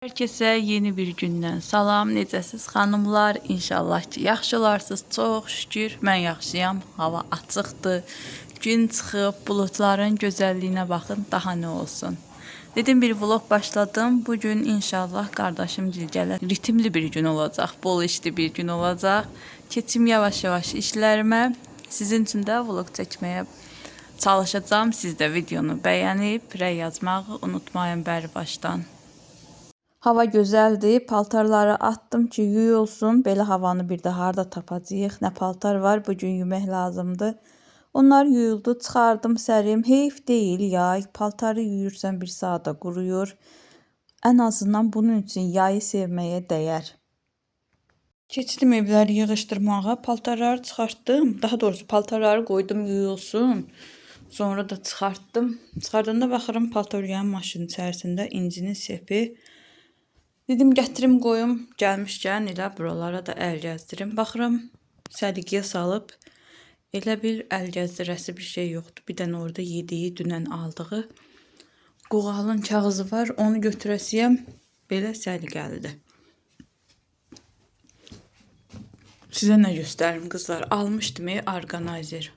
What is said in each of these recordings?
Herkese yeni bir gündən salam. Necəsiz xanımlar? İnşallah ki yaxşılarsınız. Çox şükür mən yaxşıyam. Hava açıqdır. Gün çıxıb, buludların gözəlliyinə baxın, daha nə olsun. Dedim bir vlog başladım. Bugün inşallah qardaşım gələcək. Ritmli bir gün olacaq, bol işli bir gün olacaq. Keçim yavaş-yavaş işlərimə. Sizin üçün də vlog çəkməyə çalışacağım. Siz də videonu bəyənib, rəy yazmağı unutmayın bəri başdan. Hava gözəldir. Paltarları atdım ki, yuyulsun. Belə havanı bir də harda tapacağıq. Nə paltar var, bugün yumək lazımdır. Onlar yuyuldu, çıxardım, sərim. Heyf deyil yay. Paltarı yuyursan bir saata quruyur. Ən azından bunun üçün yayı sevməyə dəyər. Keçdim evləri yığışdırmağa. Paltarları çıxartdım. Daha doğrusu paltarları qoydum yuyulsun. Sonra da çıxartdım. Çıxardığında baxıram paltar yuyan maşının içərisində incinin sepi. Dedim gətirim qoyum, gəlmişkən elə buralara da əl gəzdirim. Baxıram, səliqəyə salıb, elə bir əl gəzdirəsi bir şey yoxdur. Bir dənə orada yediyi, dünən aldığı qoğalın kağızı var, onu götürəsiyəm, belə səliqəlidir. Sizə nə göstərim qızlar, almışdım orqanayzer.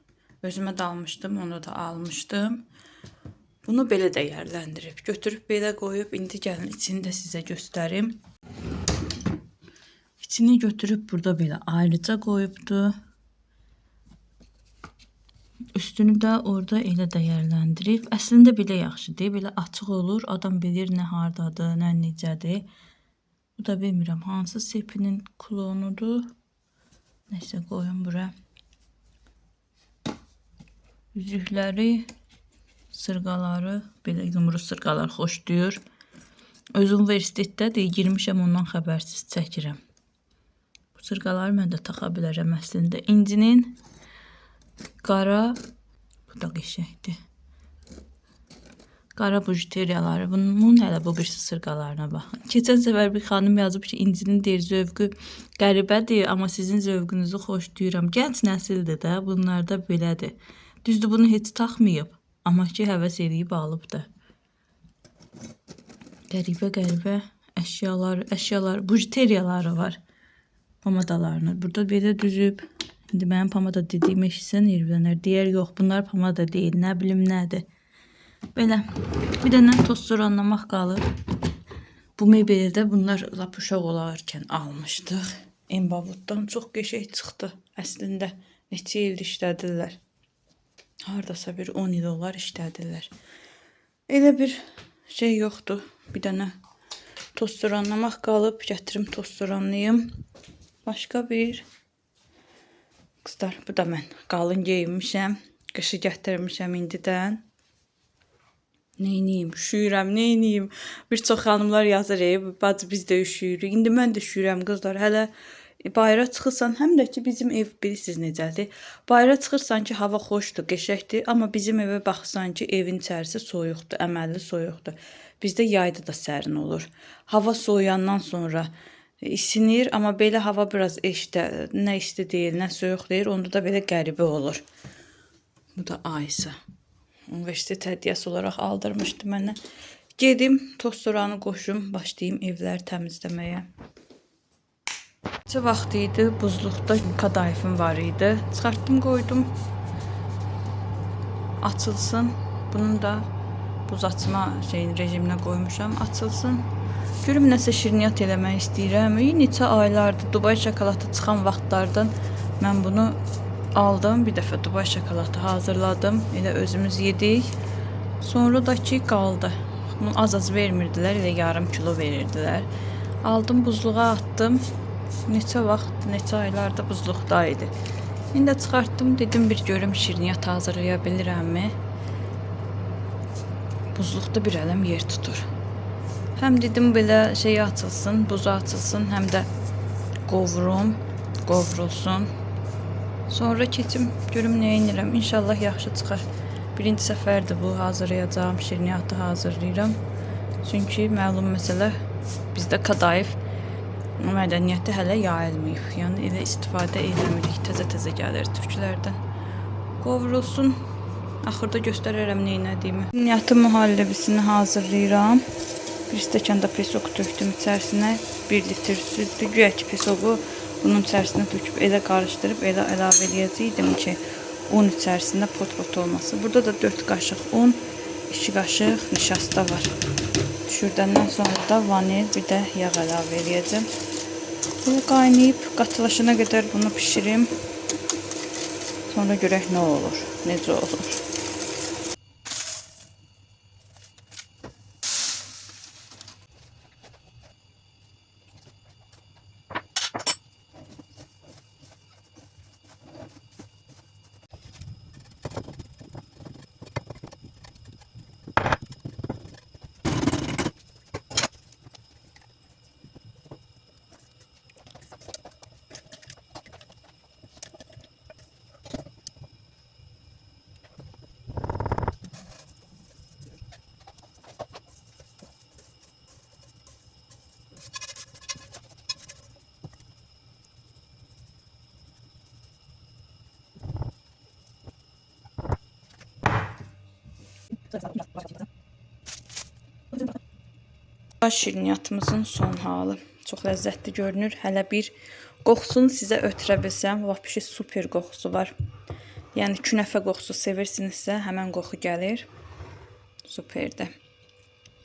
Özümə də almışdım, onu da almışdım. Bunu belə dəyərləndirib, götürüb belə qoyub, indi gəlin içini də sizə göstərim. İçini götürüb burada belə ayrıca qoyubdu. Üstünü də orada elə dəyərləndirib. Əslində belə yaxşıdır, belə açıq olur, adam bilir nə hardadır, nə necədir. Bu da bilmirəm, hansı sepinin klonudur. Nəsə qoyun bura. Üzükləri, sırğaları, belə yumru sırğalar xoşlayır. Öz universitetdədir, girmişəm ondan xəbərsiz çəkirəm. Bu sırğaları mən də taxa bilərəm əslində. İncinin qara, bu da qəşəkdir. Qara bujuteriyaları, bunun hələ bu birisi sırğalarına baxın. Keçən səfər bir xanım yazıb ki, incinin deyir zövqü qəribədir, amma sizin zövqünüzü xoşlayıram. Gənc nəsildir də, bunlar da belədir. Düzdür, bunu heç taxmayıb. Amma ki, həvəs eləyib alıbdır. Qəribə əşyalar, bujuteriyaları var. Pamadalarını. Burada belə düzüb. İndi mənim pamada dediyim eşitsən irvələnər. Deyər, yox, bunlar pamada deyil, nə bilim nədir. Belə, bir dənə tostoranlamaq qalır. Bu mebeli də bunlar lap uşaq olarkən almışdıq. Embavutdan çox qəşəng çıxdı. Əslində, neçə il işlədirlər. Hardasa bir 10 il olar işlədirlər. Elə bir şey yoxdur. Bir dənə tostoranlamaq qalıb. Gətirim tostoranlayım. Başqa bir... Qızlar, bu da mən qalın geyinmişəm. Qışı gətirmişəm indidən. Neyniyim, üşüyürəm, neyniyim. Bir çox xanımlar yazır, bacı biz də üşüyürük. İndi mən də üşüyürəm qızlar. Hələ bayıra çıxırsan, həm də ki bizim ev bilirsiniz necədir. Bayıra çıxırsan ki hava xoşdur, qəşəkdir, amma bizim evə baxırsan ki evin içərisi soyuqdur, əməlli soyuqdur. Bizdə yayda da sərin olur. Hava soğuyandan sonra isinir, amma belə hava biraz nə isti deyil, nə soyuq deyil, onda da belə qəribə olur. Bu da Aysa. Universitet hədiyyəsi olaraq aldırmışdı mənə. Gedim, tostoranı qoşum, başlayayım evləri təmizləməyə. Neçə vaxt idi, buzluqda kadayıfım var idi. Çıxartdım, qoydum. Açılsın. Bunun da buz açma rejiminə qoymuşam. Açılsın. Görüm nəsə şirniyyat eləmək istəyirəm. Neçə aylardır Dubai şokolatı çıxan vaxtlardan mən bunu aldım. Bir dəfə Dubai şokolatı hazırladım. Elə özümüz yedik. Sonra da ki qaldı. Bunu az vermirdilər. Elə yarım kilo verirdilər. Aldım, buzluğa atdım. Neçə vaxt, neçə aylarda buzluqda idi. İndi çıxartdım, dedim bir görüm şirniyyat hazırlaya bilirəmmi? Buzluqda bir ələm yer tutur. Həm dedim belə şey açılsın, buzu açılsın, həm də qovrulsun. Sonra keçim, görüm nə edirəm. İnşallah yaxşı çıxar. Birinci səfərdir bu, hazırlayacağım şirniyyatı hazırlayıram. Çünki məlum məsələ bizdə kadayıf mədəniyyəti hələ yayılmayıb. Yəni elə istifadə eləmirik. Təzə gəlir türklərdən. Qovrulsun. Axırda göstərərəm nə etdiyimi. Şirniyyatın mühallebisini hazırlayıram. Bir stəkan da pesok tökdüm içərisinə. 1 litr süddür. Güya ki pesoku bunun içərisinə töküb elə qarışdırıb elə əlavə eləyəcəkdim ki, un içərisində pot-pot olması. Burada da 4 qaşıq un, 2 qaşıq nişasta var. Düşürdəndən sonra da vanil, bir də yağ əlavə eləyəcəm. Bunu qaynayıb qatılaşana qədər bunu pişirim. Sonra görək nə olur, necə olur. Şirniyyatımızın son halı. Çox ləzzətli görünür. Hələ bir qoxusunu sizə ötürə bilsəm, vapşi super qoxusu var. Yəni künəfə qoxusu sevirsinizsə, həmən qoxu gəlir. Superdir.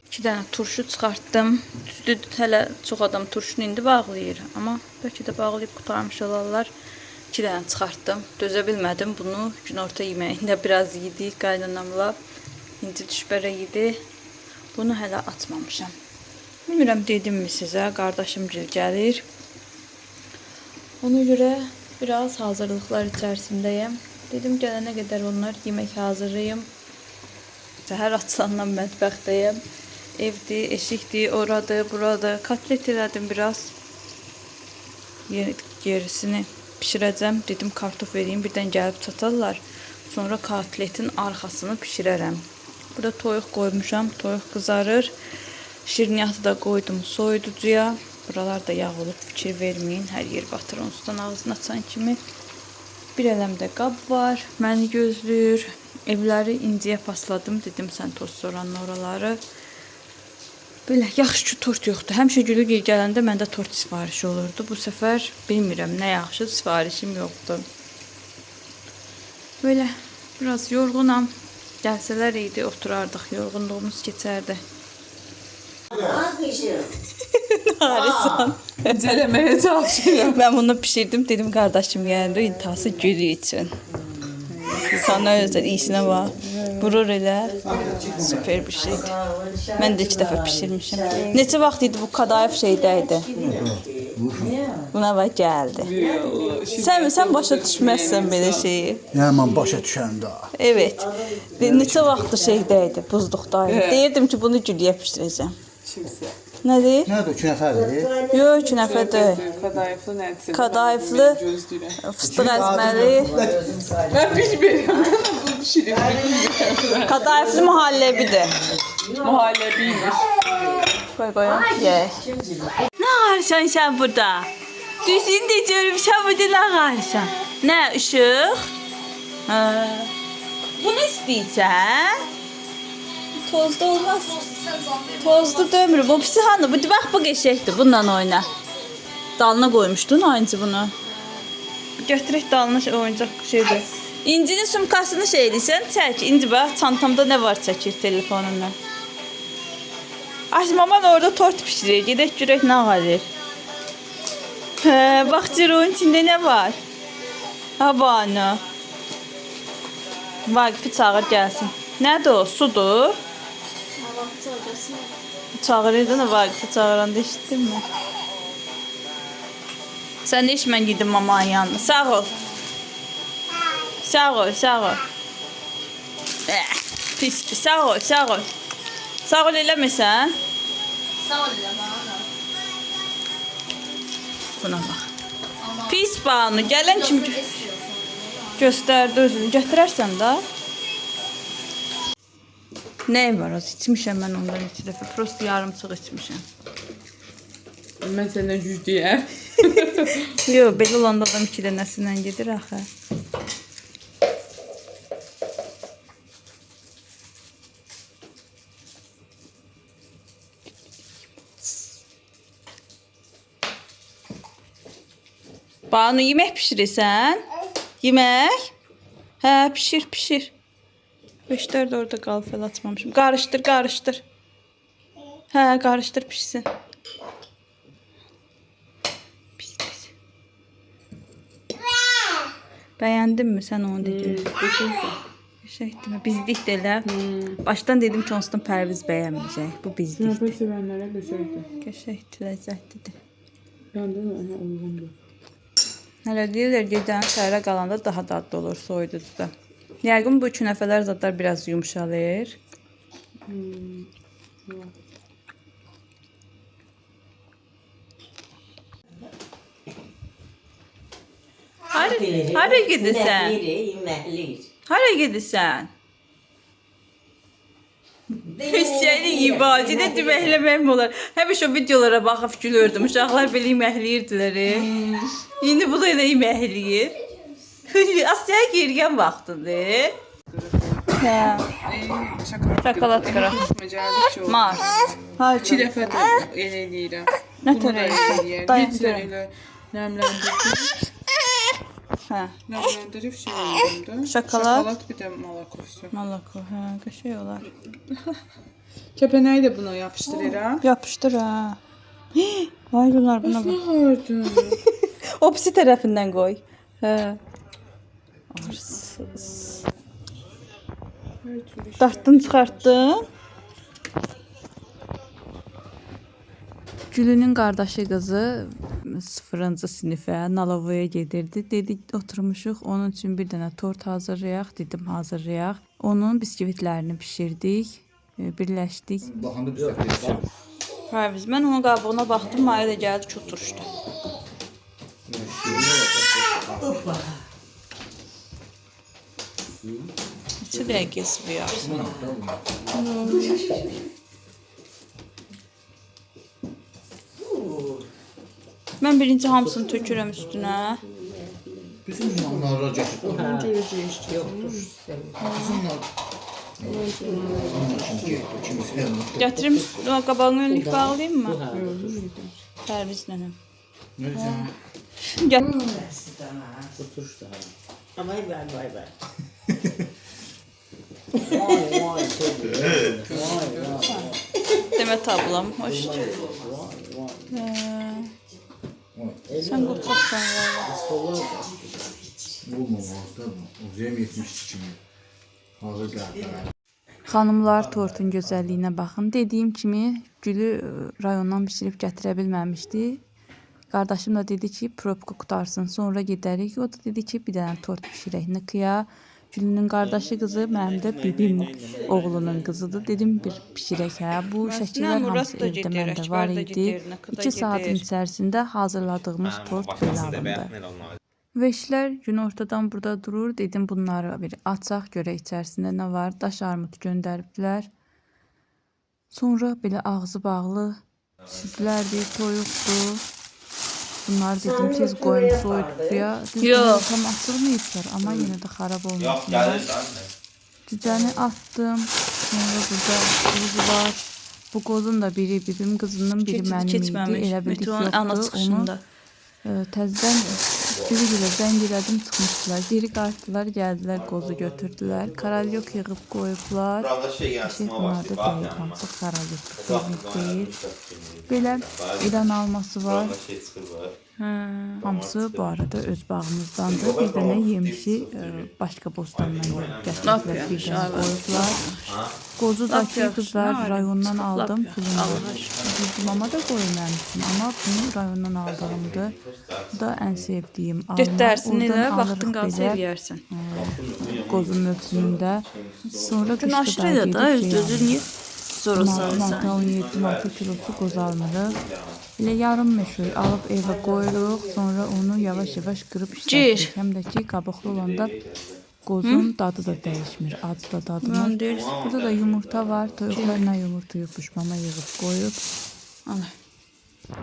2 dənə turşu çıxartdım. Düzdür, hələ çox adam turşunu indi bağlayır. Amma bəlkə də bağlayıb qutarmış olarlar. 2 dənə çıxartdım. Dözə bilmədim bunu. Günorta yeməyində biraz yedik qaynanamla. İnci düşbərə yedi. Bunu hələ açmamışam. Bilmirəm, dedimmi sizə, qardaşım gil gəlir. Ona görə biraz hazırlıqlar içərisindəyəm. Dedim, gələnə qədər onlar yemək hazırlayım. Səhər açılandan mətbəxdəyəm. Evdir, eşikdir, oradır, buradır. Kotlet elədim biraz. Gerisini pişirəcəm. Dedim, kartof vereyim, birdən gəlib çatarlar. Sonra kotletin arxasını pişirərəm. Burada toyuq qoymuşam, toyuq qızarır. Şirniyyatı da qoydum soyuducuya. Buralarda yağ olub, fikir verməyin. Hər yer batır onsuzdan ağzını açan kimi. Bir ələmdə qab var, məni gözləyir. Evləri inciyə pasladım. Dedim, sən toz soranın oraları. Belə, yaxşı ki, tort yoxdur. Həmişə Gülü gələndə məndə tort sifarişi olurdu. Bu səfər bilmirəm, nə yaxşı sifarişim yoxdur. Böyle, biraz yorğunam. Gəlsələr idi, oturardıq, yorğunluğumuz keçərdi. Harisan. İncələməyə çalışıram. Ben bunu pişirdim, dedim kardeşim geldi, intihası Gülü için. Sana özel, iyisine bak. Vurur elə. Süper bir şeydi. Mən də 2 dəfə pişirmişim. Neçə vaxt idi bu Kadayev şeydəydi? Buna bak geldi. Sen başa düşməzsən belə şeyi. Yəni mən başa düşəndə. Evet. Neçə vaxtdır şeydəydi, buzluqdaydı. Deyirdim ki, bunu Gülüyə pişirəcəm. Kimsə. Nədir? Nədir, 2 nəfərdir? Yox, 2 nəfərdir. Kadayıflı nədir? Kadayıflı, Gözləyirəm. fıstıq əzməli, Mən bilmirəm. Bu pişirib. kadayıflı mühallebidir. Muhallebiymiş. Qoy qoyun, yeyək. Nə ağarsan sən burada? Düzünü də görüm, sən burada nə ağarsan? Nə, ışıq? Bunu istəyirsən? Tozda olmaz. Tozlu dömür. Bu pisi hanı? Bax, bu qəşəkdir. Bununla oyna. Dalına qoymuşdun oyuncu bunu. Götürək dalına oyuncaq şeydir. İncinin sumkasını şey edirsən, çək. İnci bax, çantamda nə var çəkir telefonundan. Maman orada tort pişirir. Gedək görək nə ağarır. Bax, ciroğun içində nə var? Habanı. Vaqifi çağır gəlsin. Nədir o? Sudur? Çağırırdın o Vaqifi çağıranda, eşitdin mi? Sən də iş mən gedim mamanın yanına. Sağ ol. Sağ ol, sağ ol. Pisdir, sağ ol, sağ ol. Sağ ol eləməsən? Sağ ol eləmə. Buna bax. Pis Banu, gələn kim göstərdi özünü. Gətirərsən də. Nə var o? İçmişəm mən ondan 2 dəfə. Prost yarımçıq içmişəm. Mən səndən güclüyəm. Yox, belə olanda adam 2 dənəsindən gedir axı. Banu, yemək pişirirsən? Yemək? Hə, pişir. Beşlər də orada qalıb, fel açmamışım. Qarışdır. Hə, qarışdır, pişsin. Pis. Bəyəndinmi sən onu dedin? Qəşəngdir. Bizlik də elə. Başdan dedim ki, onsuz da Pərviz bəyənməyəcək. Bu bizlikdir. Nöbət sevənlərə qəşəngdir. Qəşəngdir, ləzzətlidir. Yandı mı? Uyğundur. Hələ deyirlər, gedən səhərə qalanda daha dadlı olur, soyuducuda. Yəqin bu künəfələr zadlar biraz yumşalır. Hara gedirsən? Hara gedirsən? Hüseynin ibadədə deməkləməyim olar. Həmişə o videolara baxıb gülürdüm. Uşaqlar belə yeməkləyirdilər. İndi bu da elə yeməkləyir. Asyaya girgən vaxtıdır. Hə. Şokolad qıraq. Mars. Ha, 2 dəfə də elə eləyirəm. Nə tər eləyirsən? Dayan görəm. Elə nəmləndirdim. Hə. Nəmləndirib şey eləyirəm də. Şokolad bir də malakosu. Malako, hə, qəşəng olar. Kəpənəyi də buna yapışdırıram. Yapışdır ha. Vay bunlar buna bax. Hardım. O pisi tərəfindən qoy. Hə. Arsız. Dartdın, çıxartdın. Gülünün qardaşı qızı 0-cı sinifə Nalovaya gedirdi. Dedik, oturmuşuq, onun üçün bir dənə tort hazırlayaq. Dedim, hazırlayaq. Onun biskvitlərini pişirdik, birləşdik. Baxanda biz də Pərviz, mən onun qabığına baxdım, Maya da gəldi ki, oturuşdu. İçi dəqiqə sıvıyarsan. Mən birinci hamısını tökürəm üstünə. bizim onlara gətirib. Görəcəyik. Gətirim, qabağını önlük bağlayayım mı? Pərviz nənəm. Gəl. Ama vay. Demet ablam, hoş. Sen qoçaqsan valla. Olmamalıdır mı? Uzaya 72 kimi. Hazır gəldilər. Xanımlar, tortun gözəlliyinə baxın. Dediyim kimi, gülü rayondan bişirib gətirə bilməmişdi. Qardaşım da dedi ki, probka qutarsın, sonra gedərik. O da dedi ki, bir dənə tort pişirək Nikıya. Gülünün qardaşı qızı, mənim də bibim oğlunun qızıdır. Dedim, bir pişirək hə. Bu şəkillər hamısı evdə məndə var idi. 2 saatin içərisində hazırladığımız tort belə alındı. Veşlər gün ortadan burada durur. Dedim, bunları bir açaq, görək içərisində nə var. Daş armud göndəribdilər. Sonra belə ağzı bağlı südlərdir, toyuqdur. Bunlar dedim tez qoyun soyuducuya. Yox. Tam açılmayıblar, amma yenə də xarab olmasınlar. Cücəni atdım. Sonra burada qozu var. Bu qozun da biri bibim qızının, biri mənim idi. Elə bildik yoxdur. Onu təzdən gülə zəng elədim, çıxmışdılar. Geri qayıtdılar, gəldilər, qozu götürdülər. Karalyok yığıb qoyublar. Bunlar da deyil, hamısı karalyokdur, deyil. Belə İran alması var. Hamısı bu arada öz bağımızdandır. Bir dənə yemişi başqa bostandan gətiriblər, bir dənə qoyublar. Qozu da ki, qızlar rayondan aldım, pulunu. Mama da qoymamışım, amma bunu rayondan aldığımdır. Bu da ən sevdiyim alma. Get dərsini elə, vaxtın qalsa eləyərsən. Qozun mövsümündə. Sonra qışda da gedib niyə soruşarsan? 17-16 kilosu qoz almırıq. Elə yarım meşoy alıb evə qoyuruq, sonra onu yavaş-yavaş qırıb işlədik. Həm də ki, qabıqlı olanda qozun dadı da dəyişmir, adı da dadmır. Burada da yumurta var, toyuqlarla yumurta yupmuş, mama yığıb qoyub.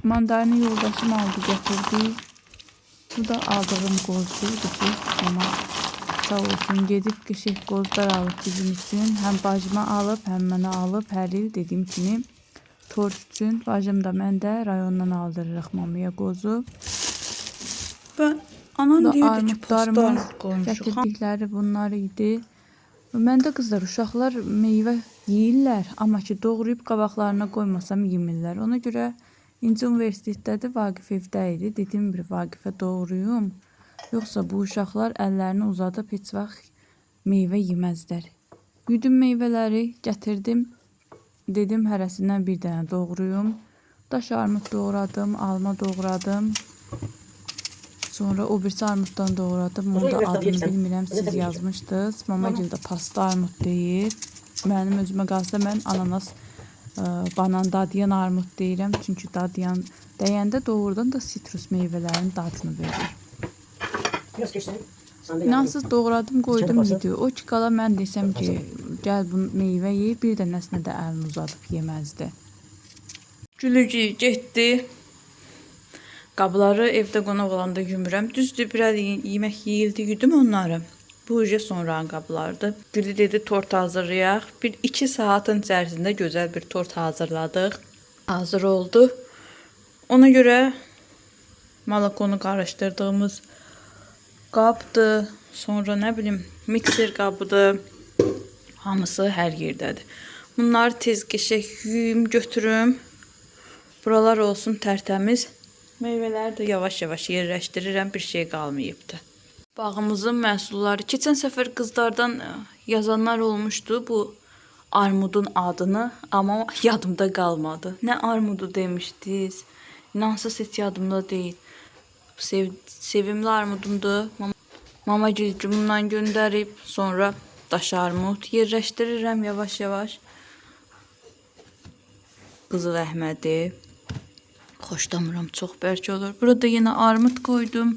Mandarini yoldaşım aldı, gətirdi. Bu da aldığım qozdur ki, mama sağ olsun gedib qışıq qozlar alıb bizim üçün. Həm bacıma alıb, həm mənə alıb, hər il dediyim kimi tort üçün. Bacım da mən də rayondan aldırırıq mamaya qozu. Ben anan Da deyirdi ki armudlarımız pasta qoymuşuq. gətirdikləri bunlar idi. Məndə qızlar, uşaqlar meyvə yeyirlər, amma ki doğrayıb qabaqlarına qoymasam yemirlər. Ona görə İnci Universitetdədir, Vaqif evdə idi. Dedim bir Vaqifə doğrayım. Yoxsa bu uşaqlar əllərini uzadıb heç vaxt meyvə yeməzlər. Yudım meyvələri, gətirdim. Dedim hərəsindən bir dənə doğrayım. Daş armud doğradım, alma doğradım. Sonra o birisi armuddan doğradım. Onun da adını bilmirəm, siz yazmışdınız. Mamagil də pasta armud deyir. Mənim özümə qalsa mən ananas, banan dadayan armud deyirəm. Çünki dadayan deyəndə doğrudan da sitrus meyvələrinin dadını verir. İnansız doğradım, qoydum yedi. O ki qala mən desəm ki, gəl bu meyvə ye, bir dənəsinə də əlini uzadıb yeməzdi. Gülücü getdi. Qabları evdə qonaq olanda yumuram. Düzdür, bir əl yemək yeyildi, yudum onları. Bu uca sonranın qablardı. Gülü dedi tort hazırlayaq. 1-2 saatın içərisində gözəl bir tort hazırladıq. Hazır oldu. Ona görə malakonu qarışdırdığımız qabdır. Sonra nə bilim mikser qabıdır. Hamısı hər yerdədir. Bunları tez qəşəng yuyum, götürüm. Buralar olsun tərtəmiz. Meyvələri də yavaş-yavaş yerləşdirirəm, bir şey qalmayıbdı. Bağımızın məhsulları. Keçən səfər qızlardan yazanlar olmuşdu bu armudun adını, amma yadımda qalmadı. Nə armudu demişdiniz? İnansız heç yadımda deyil. Sevimli armudumdur. Mama gülcümündən göndərib, sonra daş armud yerləşdirirəm yavaş-yavaş. Qızıl Əhmədi. Xoşlamıram, çox bərk olur. Burada yenə armud qoydum.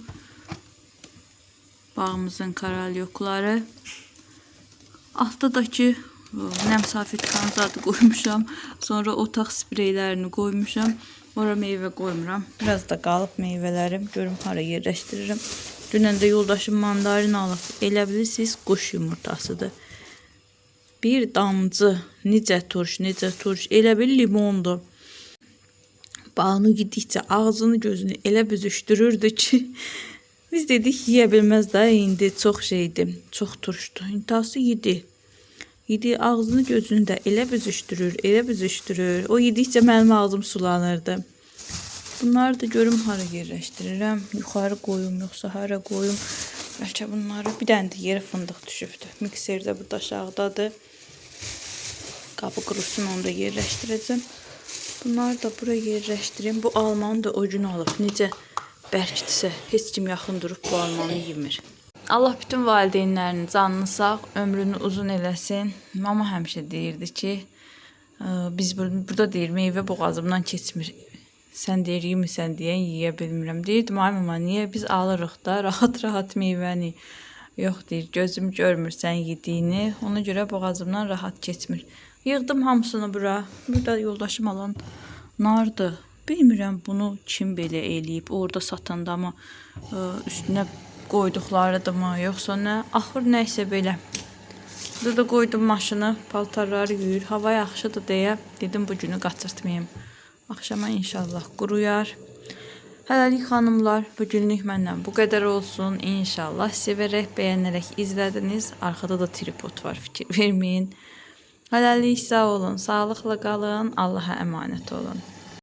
Bağımızın karalyokları. Altdakı nəmsafit kanzadı qoymuşam. Sonra otaq spreylərini qoymuşam. Ora meyvə qoymuram. Biraz da qalıb meyvələrim. Görüm hara yerləşdirirəm. Dünən də yoldaşım mandarin alıb. Elə bilirsiniz, quş yumurtasıdır. Bir damcı. Necə turş, necə turş. Elə bil limondur. Bağını gidikcə ağzını gözünü elə büzüşdürürdü ki, biz dedik yeyə bilməz də indi çox şeydir, çox turşdu. İntihası yedi. Yedi ağzını gözünü də elə büzüşdürür, elə büzüşdürür. O yedikcə mənim ağzım sulanırdı. Bunları da görüm hara yerləşdirirəm. Yuxarı qoyum, yoxsa hara qoyum. Bəlkə bunları bir dənə də yerə fındıq düşübdü. Mikserdə burada aşağıdadır. Qabı qurusun, onu da yerləşdirəcəm. Bunları da buraya yerləşdirim. Bu almanı da ucunu alıb. Necə bərkdirsə, heç kim yaxın durub bu almanı yemir. Allah bütün valideynlərin canını sağ, ömrünü uzun eləsin. Mama həmişə deyirdi ki, biz burada deyir, meyvə boğazımdan keçmir. Sən deyir, yemirsən deyən yeyə bilmirəm. Deyirdim, ay mama, niyə biz alırıq da rahat-rahat meyvəni? Yox deyir, gözüm görmür sən yediyini. Ona görə boğazımdan rahat keçmir. Yığdım hamısını bura. Burada yoldaşım alan nardı. Bilmirəm bunu kim belə eləyib. Orada satanda mı, üstünə qoyduqlarıdır mı, yoxsa nə? Axır nəysə belə. Burada da qoydum maşını, paltarları yuyur. Hava yaxşıdır deyə dedim bu günü qaçırtmayayım. Axşama inşallah quruyar. Hələlik xanımlar, bugünlük məndən bu qədər olsun. İnşallah sevərək, bəyənərək izlədiniz. Arxada da tripod var, fikir verməyin. Hələlik sağ olun, sağlıqla qalın, Allaha əmanət olun.